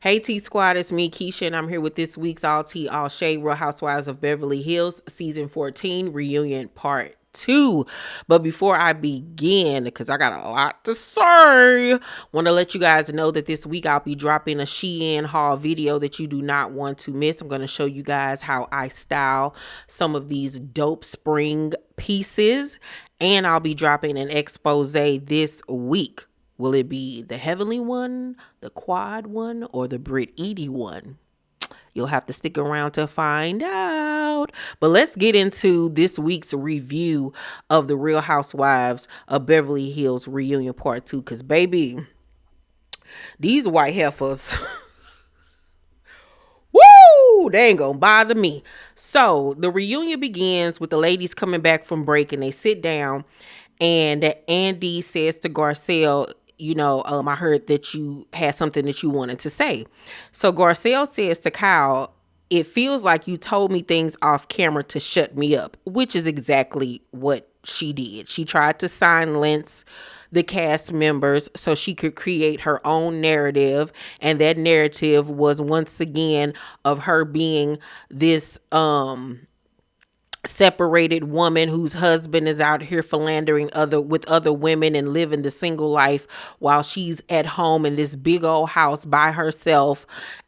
Hey T Squad, it's me, Keisha, and I'm here with this week's All Tea, All Shade Real Housewives of Beverly Hills Season 14 Reunion Part 2. But before I begin, because I got a lot to say, want to let you guys know that this week I'll be dropping a Shein haul video that you do not want to miss. I'm going to show you guys how I style some of these dope spring pieces, and I'll be dropping an expose this week. Will it be the Heavenly one, the Quad one, or the Brit Edie one? You'll have to stick around to find out. But let's get into this week's review of the Real Housewives of Beverly Hills Reunion Part 2. Because, baby, these white heifers, woo, they ain't gonna bother me. So, the reunion begins with the ladies coming back from break, and they sit down, and Andy says to Garcelle, I heard that you had something that you wanted to say. So Garcelle says to Kyle, it feels like you told me things off camera to shut me up, which is exactly what she did. She tried to silence the cast members so she could create her own narrative. And that narrative was once again of her being this, separated woman whose husband is out here philandering with other women and living the single life while she's at home in this big old house by herself,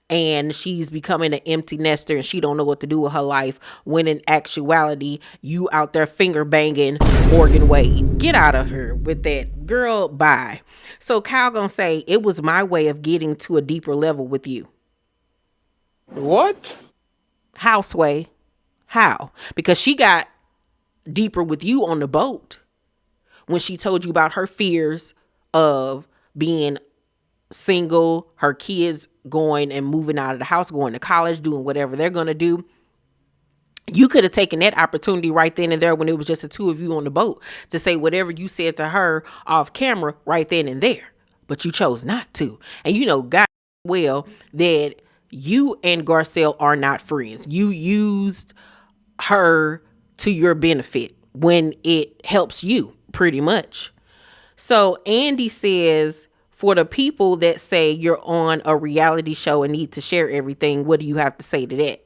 and she's becoming an empty nester and she don't know what to do with her life, when in actuality you out there finger banging Morgan Wade. Get out of here with that, girl. Bye. So Kyle gonna say, it was my way of getting to a deeper level with you. What? Houseway. How? Because she got deeper with you on the boat when she told you about her fears of being single, her kids going and moving out of the house, going to college, doing whatever they're going to do. You could have taken that opportunity right then and there when it was just the two of you on the boat to say whatever you said to her off camera right then and there. But you chose not to. And you know God well that you and Garcelle are not friends. You used her to your benefit when it helps you, pretty much. So Andy says, for the people that say you're on a reality show and need to share everything, what do you have to say to that?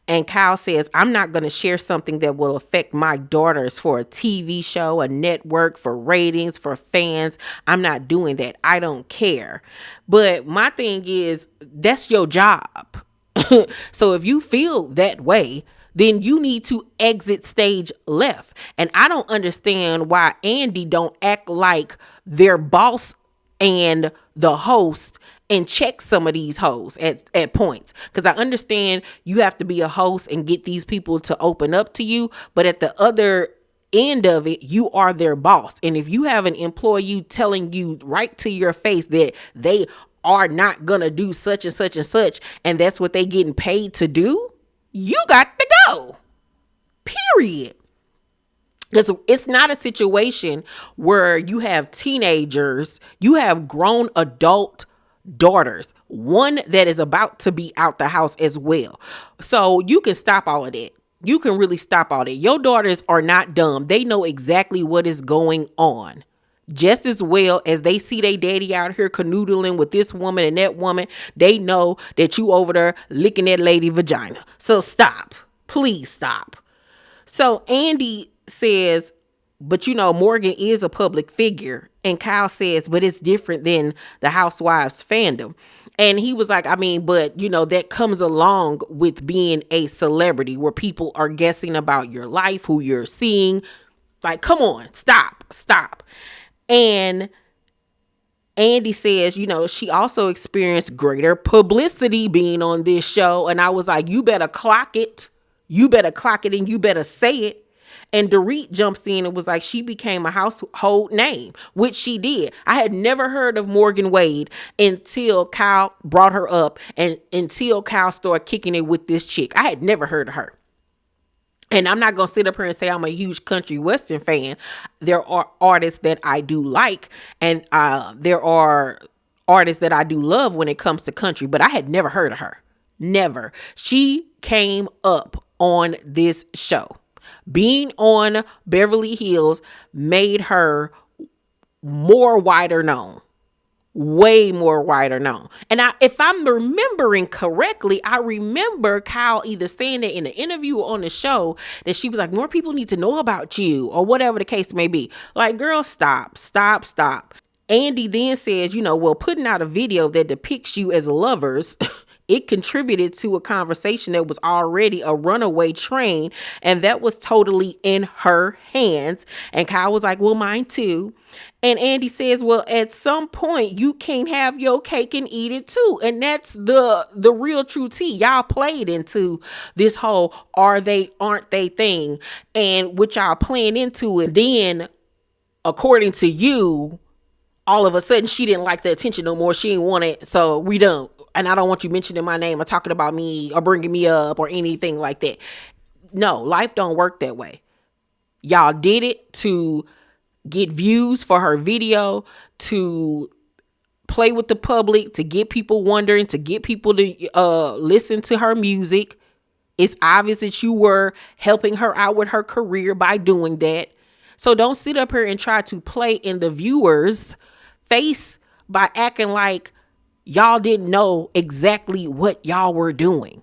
And Kyle says, I'm not going to share something that will affect my daughters for a TV show, a network, for ratings, for fans. I'm not doing that. I don't care. But my thing is, that's your job. So if you feel that way, then you need to exit stage left. And I don't understand why Andy don't act like their boss and the host and check some of these hoes at points. Because I understand you have to be a host and get these people to open up to you. But at the other end of it, you are their boss. And if you have an employee telling you right to your face that they are not going to do such and such and such, and that's what they getting paid to do, you got to go. Period. Because it's not a situation where you have teenagers, you have grown adult daughters, one that is about to be out the house as well. So you can stop all of that. You can really stop all that. Your daughters are not dumb. They know exactly what is going on. Just as well as they see their daddy out here canoodling with this woman and that woman, they know that you over there licking that lady vagina. So stop. Please stop. So Andy says, but Morgan is a public figure. And Kyle says, but it's different than the Housewives fandom. And he was like, but that comes along with being a celebrity where people are guessing about your life, who you're seeing. Like, come on, stop. And Andy says, she also experienced greater publicity being on this show. And I was like, you better clock it. You better clock it and you better say it. And Dorit jumps in and was like, she became a household name, which she did. I had never heard of Morgan Wade until Kyle brought her up and until Kyle started kicking it with this chick. I had never heard of her. And I'm not going to sit up here and say I'm a huge country western fan. There are artists that I do like, and there are artists that I do love when it comes to country, but I had never heard of her. Never. She came up on this show. Being on Beverly Hills made her more wider known. way more wider known. And if I'm remembering correctly, I remember Kyle either saying that in an interview or on the show that she was like, more people need to know about you, or whatever the case may be. Like, girl, stop. Andy then says, well, putting out a video that depicts you as lovers, it contributed to a conversation that was already a runaway train, and that was totally in her hands. And Kyle was like, well, mine too. And Andy says, well, at some point you can't have your cake and eat it too. And that's the real true tea. Y'all played into this whole are they, aren't they thing, and what y'all playing into it. Then, according to you, all of a sudden she didn't like the attention no more. She didn't want it. So we don't. And I don't want you mentioning my name or talking about me or bringing me up or anything like that. No, life don't work that way. Y'all did it to get views for her video, to play with the public, to get people wondering, to get people to listen to her music. It's obvious that you were helping her out with her career by doing that. So don't sit up here and try to play in the viewer's face by acting like y'all didn't know exactly what y'all were doing.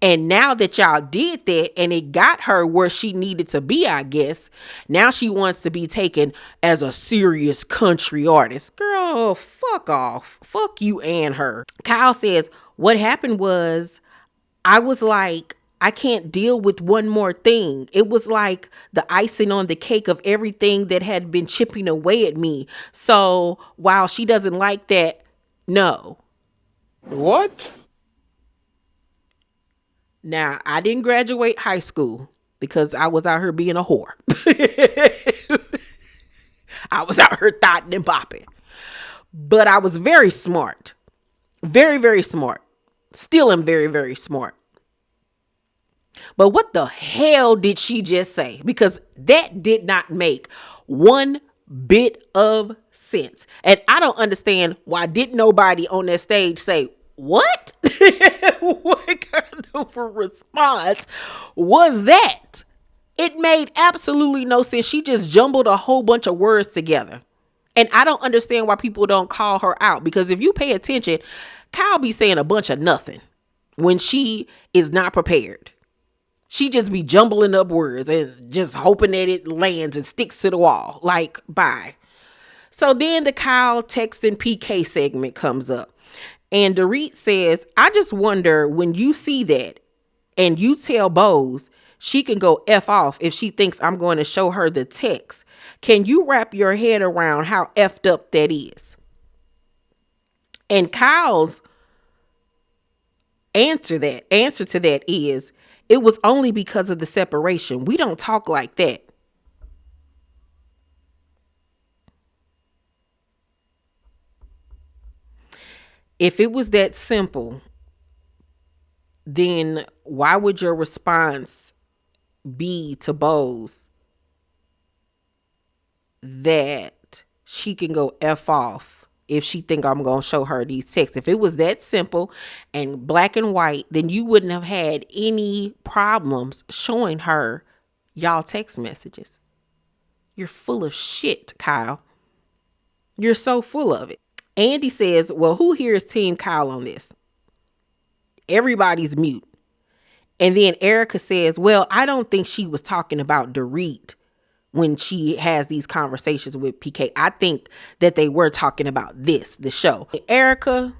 And now that y'all did that and it got her where she needed to be, I guess, now she wants to be taken as a serious country artist. Girl, fuck off. Fuck you and her. Kyle says, what happened was I was like, I can't deal with one more thing. It was like the icing on the cake of everything that had been chipping away at me. So while she doesn't like that, no. What? Now, I didn't graduate high school because I was out here being a whore. I was out here thotting and bopping. But I was very smart. Very, very smart. Still am very, very smart. But what the hell did she just say? Because that did not make one bit of sense. And I don't understand why didn't nobody on that stage say, what? What kind of a response was that? It made absolutely no sense. She just jumbled a whole bunch of words together. And I don't understand why people don't call her out. Because if you pay attention, Kyle be saying a bunch of nothing when she is not prepared. She just be jumbling up words and just hoping that it lands and sticks to the wall. Like, bye. So then the Kyle texting PK segment comes up. And Dorit says, I just wonder when you see that and you tell Bose she can go F off if she thinks I'm going to show her the text. Can you wrap your head around how effed up that is? And Kyle's answer to that is, it was only because of the separation. We don't talk like that. If it was that simple, then why would your response be to Bose that she can go F off if she think I'm going to show her these texts? If it was that simple and black and white, then you wouldn't have had any problems showing her y'all text messages. You're full of shit, Kyle. You're so full of it. Andy says, well, who here is Team Kyle on this? Everybody's mute. And then Erica says, well, I don't think she was talking about Dorit when she has these conversations with PK. I think that they were talking about the show. Erica,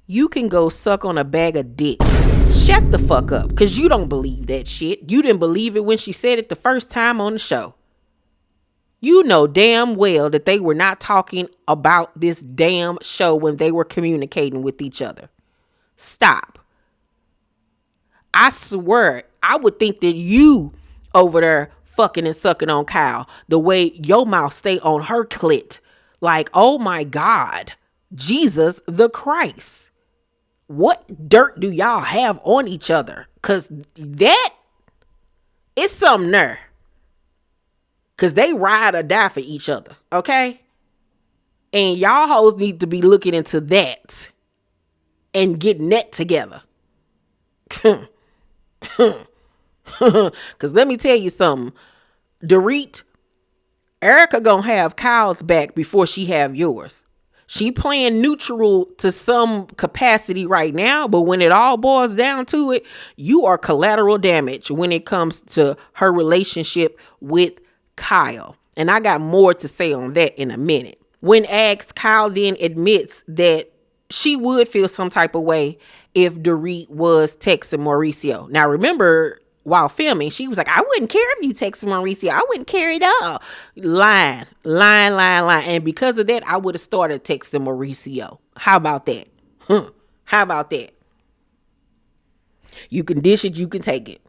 you can go suck on a bag of dicks. Shut the fuck up, because you don't believe that shit. You didn't believe it when she said it the first time on the show. You know damn well that they were not talking about this damn show when they were communicating with each other. Stop. I swear, I would think that you over there fucking and sucking on Kyle, the way your mouth stay on her clit. Like, oh my God, Jesus the Christ. What dirt do y'all have on each other? Because that is something there. Because they ride or die for each other, okay? And y'all hoes need to be looking into that and getting that together. Because let me tell you something. Dorit, Erica gonna have Kyle's back before she have yours. She playing neutral to some capacity right now, but when it all boils down to it, you are collateral damage when it comes to her relationship with Kyle. And I got more to say on that in a minute. When asked, Kyle then admits that she would feel some type of way if Dorit was texting Mauricio. Now remember, while filming, she was like, I wouldn't care if you texted Mauricio. I wouldn't care at all. Lying. And because of that, I would have started texting Mauricio. How about that? How about that? You can dish it, you can take it.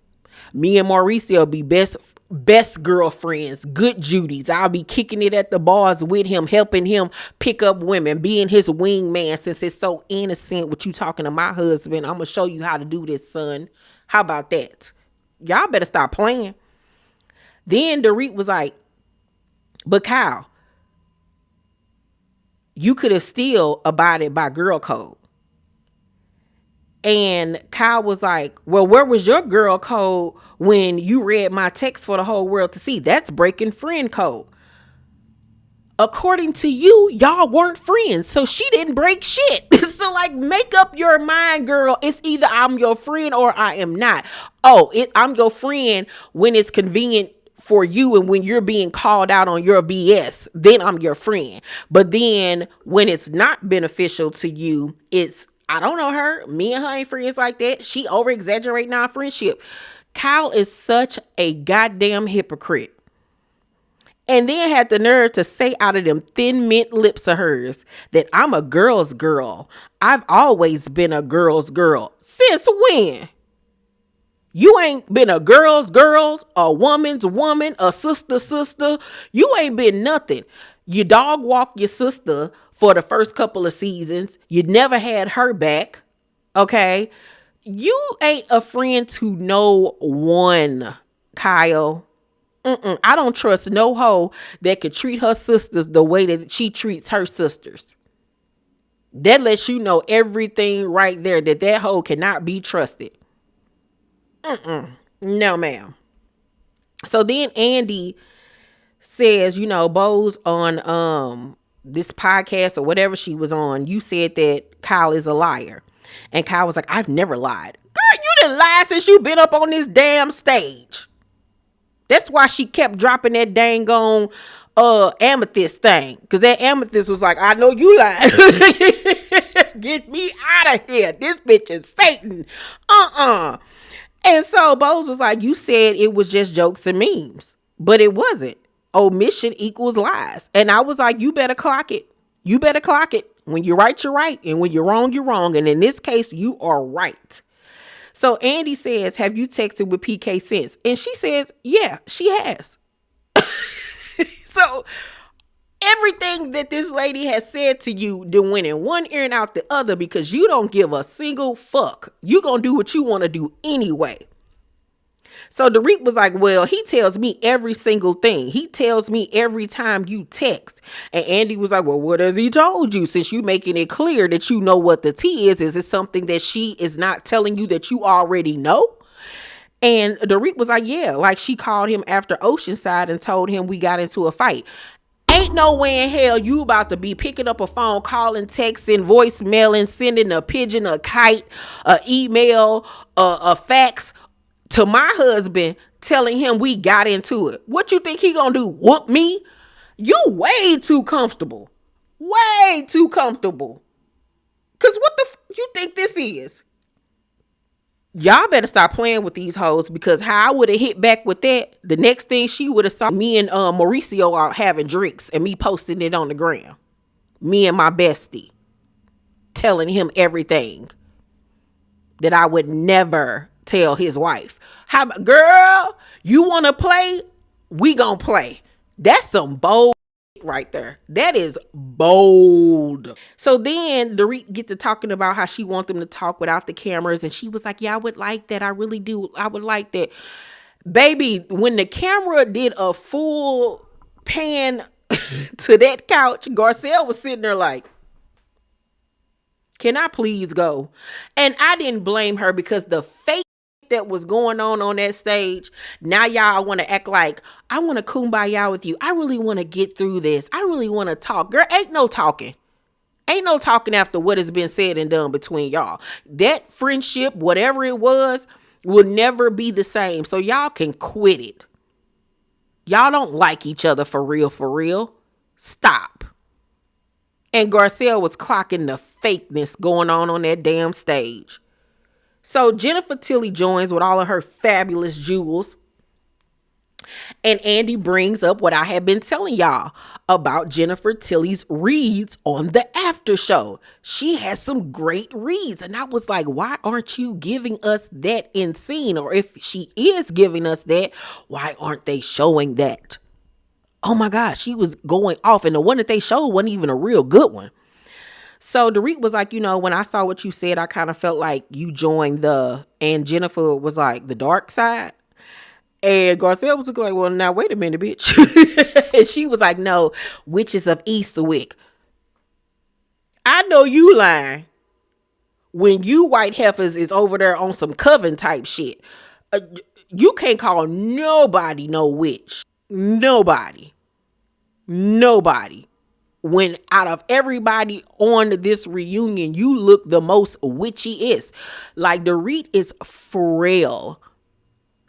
Me and Mauricio be best girlfriends, good Judies. I'll be kicking it at the bars with him, helping him pick up women, being his wingman. Since it's so innocent what you talking to my husband, I'm gonna show you how to do this, son. How about that? Y'all better stop playing. Then Dorit was like, but Kyle, you could have still abided by girl code. And Kyle was like, well, where was your girl code when you read my text for the whole world to see? That's breaking friend code. According to you, y'all weren't friends, so she didn't break shit. So like, make up your mind, girl. It's either I'm your friend or I am not. Oh, I'm your friend when it's convenient for you and when you're being called out on your BS, then I'm your friend. But then when it's not beneficial to you, it's, I don't know her. Me and her ain't friends like that. She over exaggerating our friendship. Kyle is such a goddamn hypocrite. And then had the nerve to say out of them thin mint lips of hers that I'm a girl's girl. I've always been a girl's girl. Since when? You ain't been a girl's a woman's woman, a sister. You ain't been nothing. You dog walk your sister for the first couple of seasons. You never had her back. Okay. You ain't a friend to no one, Kyle. I don't trust no hoe that could treat her sisters the way that she treats her sisters. That lets you know everything right there, that hoe cannot be trusted. No, ma'am. So then Andy says, Bo's on this podcast or whatever she was on, you said that Kyle is a liar. And Kyle was like, I've never lied. Girl, you done lied since you been up on this damn stage. That's why she kept dropping that dang on amethyst thing. Because that amethyst was like, I know you lied. Get me out of here. This bitch is Satan. And so Bose was like, you said it was just jokes and memes. But it wasn't. Omission equals lies. And I was like, you better clock it. You better clock it. When you're right, you're right. And when you're wrong, you're wrong. And in this case, you are right. So Andy says, have you texted with PK since? And she says, yeah, she has. So everything that this lady has said to you done went in one ear and out the other because you don't give a single fuck. You gonna do what you want to do anyway. So Dorit was like, well, he tells me every single thing. He tells me every time you text. And Andy was like, well, what has he told you? Since you making it clear that you know what the tea is it something that she is not telling you that you already know? And Dorit was like, yeah, like she called him after Oceanside and told him we got into a fight. Ain't no way in hell you about to be picking up a phone, calling, texting, voicemailing, sending a pigeon, a kite, a email, a fax to my husband telling him we got into it. What you think he gonna do? Whoop me? You way too comfortable. Way too comfortable. Cause what the you think this is? Y'all better stop playing with these hoes because how I would have hit back with that, the next thing she would have saw me and Mauricio are having drinks and me posting it on the gram. Me and my bestie. Telling him everything that I would never tell his wife. How, girl, you want to play? We gonna play. That's some bold right there. That is bold. So then Dorit get to talking about how she want them to talk without the cameras. And she was like, yeah, I would like that. I really do. I would like that. Baby, when the camera did a full pan to that couch, Garcelle was sitting there like, can I please go? And I didn't blame her because the fake that was going on that stage, now y'all want to act like I want to kumbaya with you. I really want to get through this. I really want to talk. Girl, ain't no talking. Ain't no talking after what has been said and done between y'all. That friendship, whatever it was, will never be the same. So y'all can quit it. Y'all don't like each other for real, for real. Stop. And Garcelle was clocking the fakeness going on that damn stage. So Jennifer Tilly joins with all of her fabulous jewels. And Andy brings up what I have been telling y'all about Jennifer Tilly's reads on the after show. She has some great reads. And I was like, why aren't you giving us that in scene? Or if she is giving us that, why aren't they showing that? Oh my gosh, she was going off. And the one that they showed wasn't even a real good one. So Dorit was like, when I saw what you said, I kind of felt like you joined and Jennifer was like, the dark side. And Garcelle was like, well, now wait a minute, bitch. And she was like, no, Witches of Easterwick. I know you lying when you white heifers is over there on some coven type shit. You can't call nobody no witch. Nobody. When out of everybody on this reunion, you look the most witchy-ist. Like, Dorit is frail.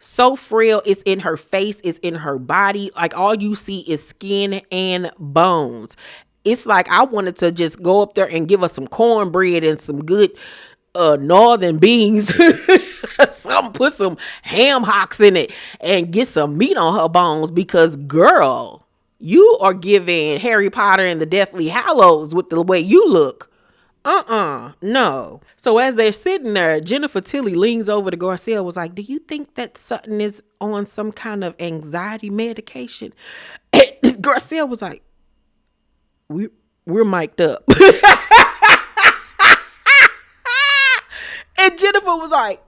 So frail, it's in her face, it's in her body. Like, all you see is skin and bones. It's like I wanted to just go up there and give her some cornbread and some good northern beans. Put some ham hocks in it and get some meat on her bones, because girl, you are giving Harry Potter and the Deathly Hallows with the way you look. No. So as they're sitting there, Jennifer Tilly leans over to Garcelle, was like, do you think that Sutton is on some kind of anxiety medication? And Garcelle was like, we're mic'd up. And Jennifer was like,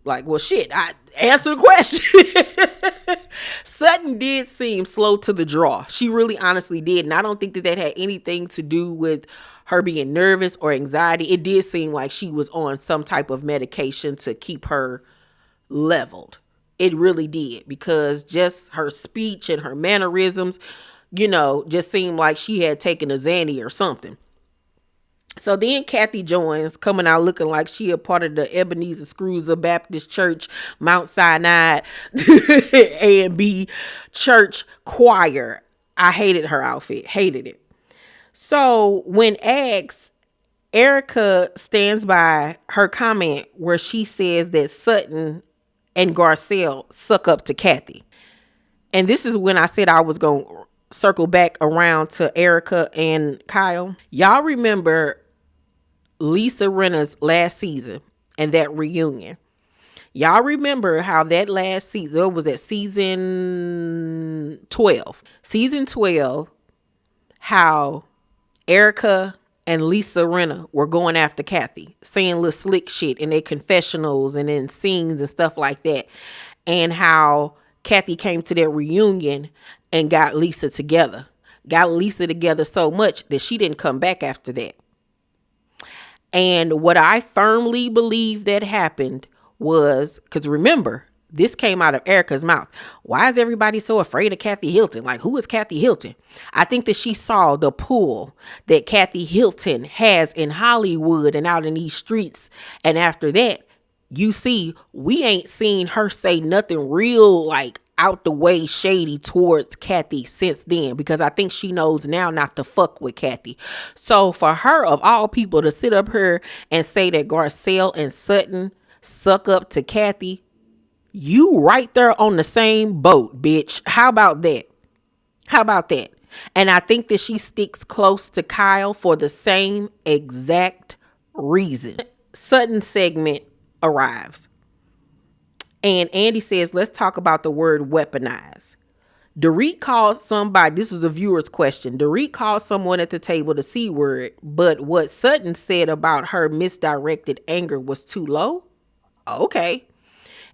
well, shit, I answer the question. Sutton did seem slow to the draw. She really honestly did. And I don't think that had anything to do with her being nervous or anxiety. It did seem like she was on some type of medication to keep her leveled. It really did, because just her speech and her mannerisms, just seemed like she had taken a Xanny or something. So then Kathy joins, coming out looking like she a part of the Ebenezer Screwser Baptist Church, Mount Sinai, A and B church choir. I hated her outfit. Hated it. So when asked, Erica stands by her comment where she says that Sutton and Garcelle suck up to Kathy. And this is when I said I was going to circle back around to Erica and Kyle. Y'all remember Lisa Rinna's last season and that reunion. Y'all remember how that last season, it was at season 12. Season 12, how Erica and Lisa Rinna were going after Kathy, saying little slick shit in their confessionals and in scenes and stuff like that. And how Kathy came to their reunion and got Lisa together. Got Lisa together so much that she didn't come back after that. And what I firmly believe that happened was, because remember, this came out of Erica's mouth. Why is everybody so afraid of Kathy Hilton? Like, who is Kathy Hilton? I think that she saw the pull that Kathy Hilton has in Hollywood and out in these streets. And after that, you see, we ain't seen her say nothing real, like, out the way shady towards Kathy since then, because I think she knows now not to fuck with Kathy. So for her, of all people, to sit up here and say that Garcelle and Sutton suck up to Kathy, you right there on the same boat, bitch. How about that? And I think that she sticks close to Kyle for the same exact reason. Sutton segment arrives. And Andy says, let's talk about the word weaponize. Dorit called somebody, this was a viewer's question. Dorit called someone at the table the C word, but what Sutton said about her misdirected anger was too low? Okay.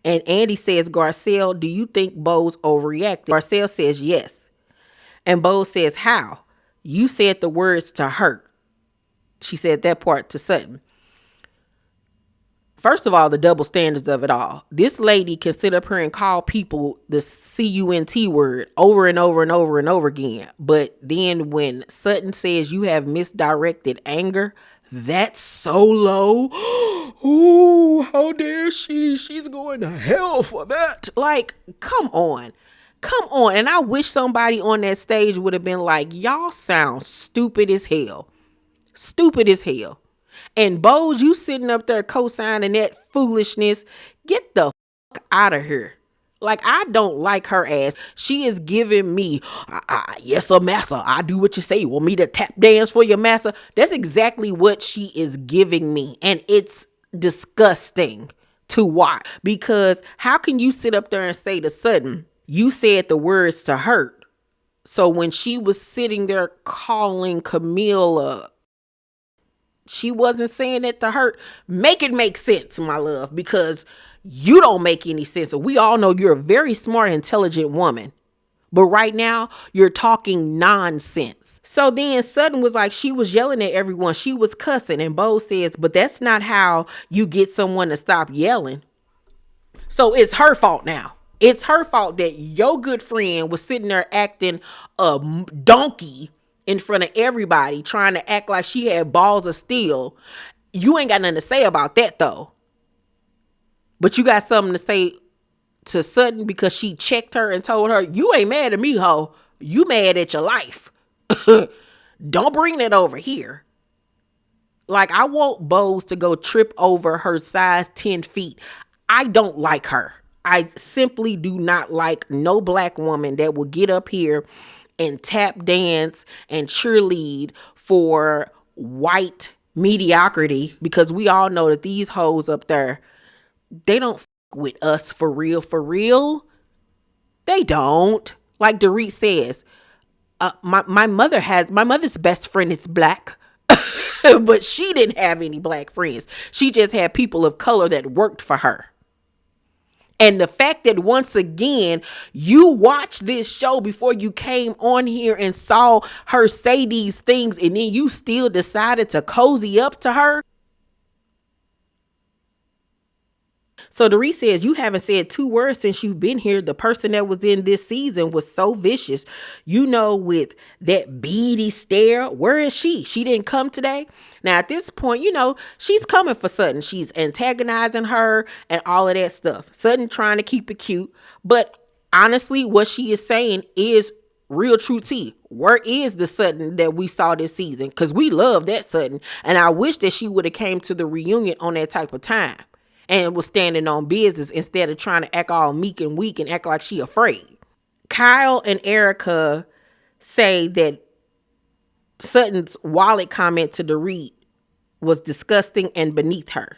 And Andy says, Garcelle, do you think Bo's overreacted? Garcelle says yes. And Bo says, how? You said the words to hurt. She said that part to Sutton. First of all, the double standards of it all. This lady can sit up here and call people the CUNT word over and over and over and over again. But then when Sutton says you have misdirected anger, that's so low. Ooh, how dare she? She's going to hell for that. Like, come on. Come on. And I wish somebody on that stage would have been like, y'all sound stupid as hell. Stupid as hell. And Bose, you sitting up there co-signing that foolishness. Get the fuck out of here. Like, I don't like her ass. She is giving me, yes, sir, massa. I do what you say. You want me to tap dance for your massa? That's exactly what she is giving me. And it's disgusting to watch. Because how can you sit up there and say to Sutton, you said the words to hurt. So when she was sitting there calling Camille she wasn't saying it to hurt. Make it make sense, my love, because you don't make any sense. We all know you're a very smart, intelligent woman. But right now, you're talking nonsense. So then Sutton was like, she was yelling at everyone. She was cussing. And Bo says, but that's not how you get someone to stop yelling. So it's her fault now. It's her fault that your good friend was sitting there acting a donkey in front of everybody, trying to act like she had balls of steel. You ain't got nothing to say about that, though. But you got something to say to Sutton because she checked her and told her, you ain't mad at me, ho. You mad at your life. Don't bring that over here. Like, I want Bose to go trip over her size 10 feet. I don't like her. I simply do not like no black woman that will get up here and tap dance and cheerlead for white mediocrity, because we all know that these hoes up there, they don't f with us for real, for real. They don't. Like Dorit says, my mother's best friend is black, but she didn't have any black friends. She just had people of color that worked for her. And the fact that once again, you watched this show before you came on here and saw her say these things, and then you still decided to cozy up to her. So Dorit says, you haven't said 2 words since you've been here. The person that was in this season was so vicious. You know, with that beady stare. Where is she? She didn't come today. Now, at this point, you know, she's coming for Sutton. She's antagonizing her and all of that stuff. Sutton trying to keep it cute. But honestly, what she is saying is real true tea. Where is the Sutton that we saw this season? Because we love that Sutton. And I wish that she would have came to the reunion on that type of time and was standing on business instead of trying to act all meek and weak and act like she afraid. Kyle and Erica say that Sutton's wallet comment to Dorit was disgusting and beneath her.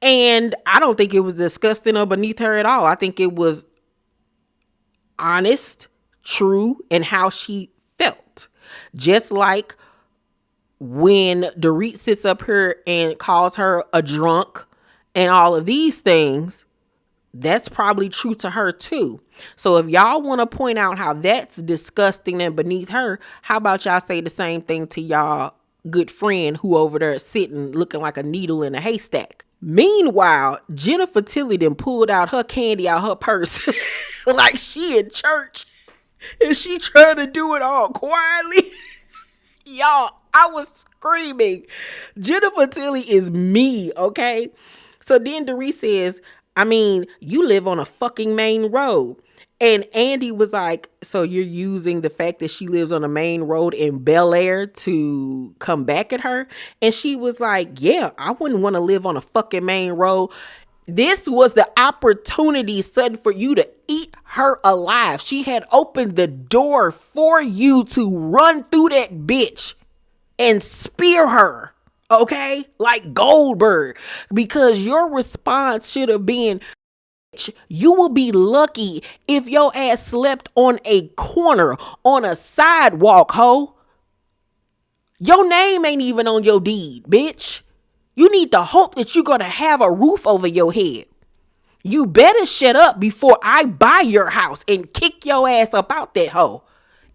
And I don't think it was disgusting or beneath her at all. I think it was honest, true, and how she felt. Just like when Dorit sits up here and calls her a drunk and all of these things, that's probably true to her too. So if y'all want to point out how that's disgusting and beneath her, how about y'all say the same thing to y'all good friend who over there sitting looking like a needle in a haystack? Meanwhile, Jennifer Tilly done pulled out her candy out her purse like she in church, and she trying to do it all quietly. Y'all, I was screaming. Jennifer Tilly is me, okay? So then Dorit says, I mean, you live on a fucking main road. And Andy was like, so you're using the fact that she lives on a main road in Bel Air to come back at her? And she was like, yeah, I wouldn't want to live on a fucking main road. This was the opportunity, Sutton, for you to eat her alive. She had opened the door for you to run through that bitch and spear her. Okay, like Goldberg, because your response should have been, you will be lucky if your ass slept on a corner, on a sidewalk, ho. Your name ain't even on your deed, bitch. You need to hope that you're going to have a roof over your head. You better shut up before I buy your house and kick your ass up out that hoe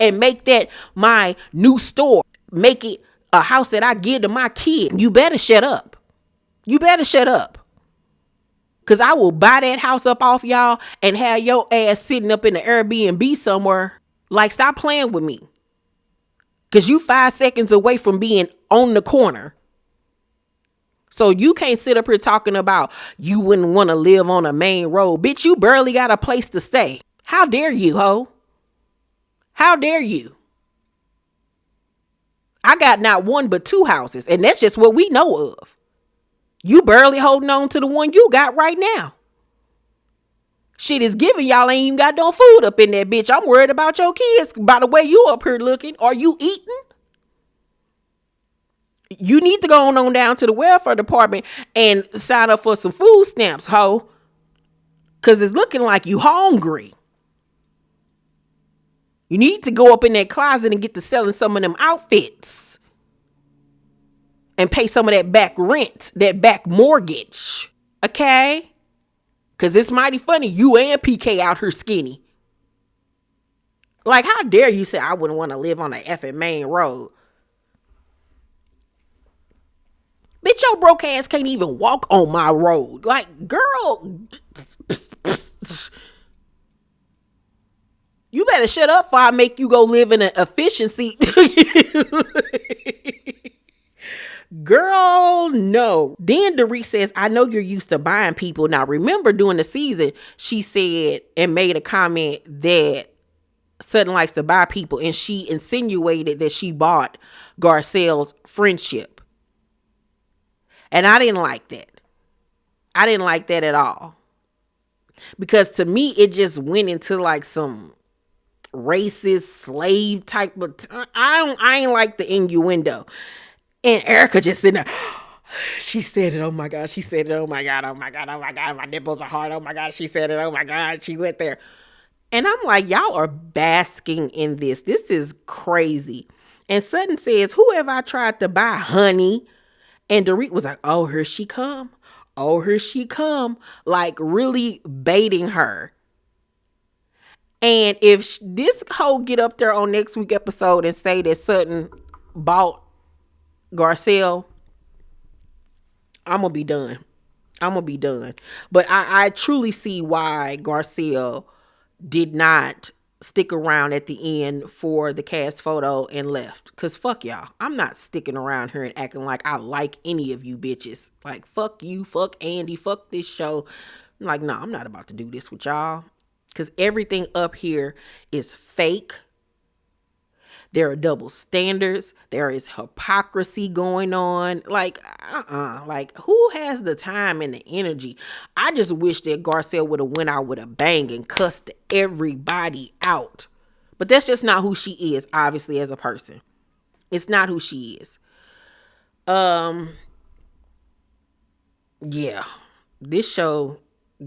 and make that my new store. Make it a house that I give to my kid. You better shut up. You better shut up. Cause I will buy that house up off y'all and have your ass sitting up in the Airbnb somewhere. Like, stop playing with me. Cause you 5 seconds away from being on the corner. So you can't sit up here talking about you wouldn't want to live on a main road. Bitch, you barely got a place to stay. How dare you, ho? How dare you? I got not one but 2 houses, and that's just what we know of. You barely holding on to the one you got right now. Shit is giving y'all ain't even got no food up in there, bitch. I'm worried about your kids by the way you up here looking. Are you eating? You need to go on down to the welfare department and sign up for some food stamps, ho. Cause it's looking like you hungry. You need to go up in that closet and get to selling some of them outfits. And pay some of that back rent, that back mortgage. Okay? Because it's mighty funny. You and PK out here skinny. Like, how dare you say I wouldn't want to live on an effing main road? Bitch, your broke ass can't even walk on my road. Like, girl. You better shut up before I make you go live in an efficiency. Girl, no. Then Dorit says, I know you're used to buying people. Now, remember during the season, she said and made a comment that Sutton likes to buy people. And she insinuated that she bought Garcelle's friendship. And I didn't like that. I didn't like that at all. Because to me, it just went into like some racist slave type of I ain't like the innuendo. And Erica just sitting there. She said it. Oh my God. She said it. Oh my God. Oh my God. Oh my God. My nipples are hard. Oh my God. She said it. Oh my God. She went there. And I'm like, y'all are basking in this. This is crazy. And Sutton says, who have I tried to buy, honey? And Dorit was like, oh, here she come. Oh, here she come. Like really baiting her. And if this hoe get up there on next week episode and say that Sutton bought Garcelle, I'm going to be done. I'm going to be done. But I truly see why Garcelle did not stick around at the end for the cast photo and left. Because fuck y'all. I'm not sticking around here and acting like I like any of you bitches. Like, fuck you, fuck Andy, fuck this show. I'm like, no, I'm not about to do this with y'all. Because everything up here is fake. There are double standards. There is hypocrisy going on. Like, like who has the time and the energy? I just wish that Garcelle would have went out with a bang and cussed everybody out. But that's just not who she is, obviously, as a person. It's not who she is. Yeah. This show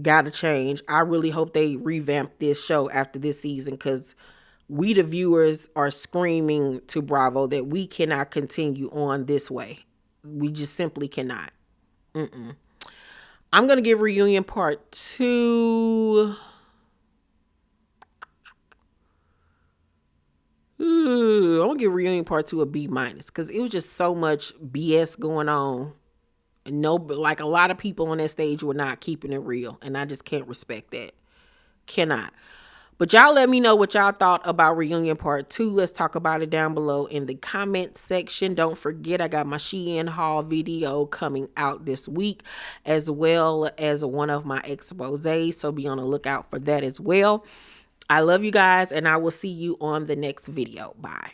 gotta change. I really hope they revamp this show after this season, because we the viewers are screaming to Bravo that we cannot continue on this way. We just simply cannot. I'm gonna give Reunion Part 2. I'm gonna give Reunion Part 2 a B-, because it was just so much BS going on. No, like a lot of people on that stage were not keeping it real, and I just can't respect that. Cannot. But y'all let me know what y'all thought about Reunion Part 2. Let's talk about it down below in the comment section. Don't forget, I got my Shein haul video coming out this week, as well as one of my exposés. So be on the lookout for that as well. I love you guys, and I will see you on the next video. Bye.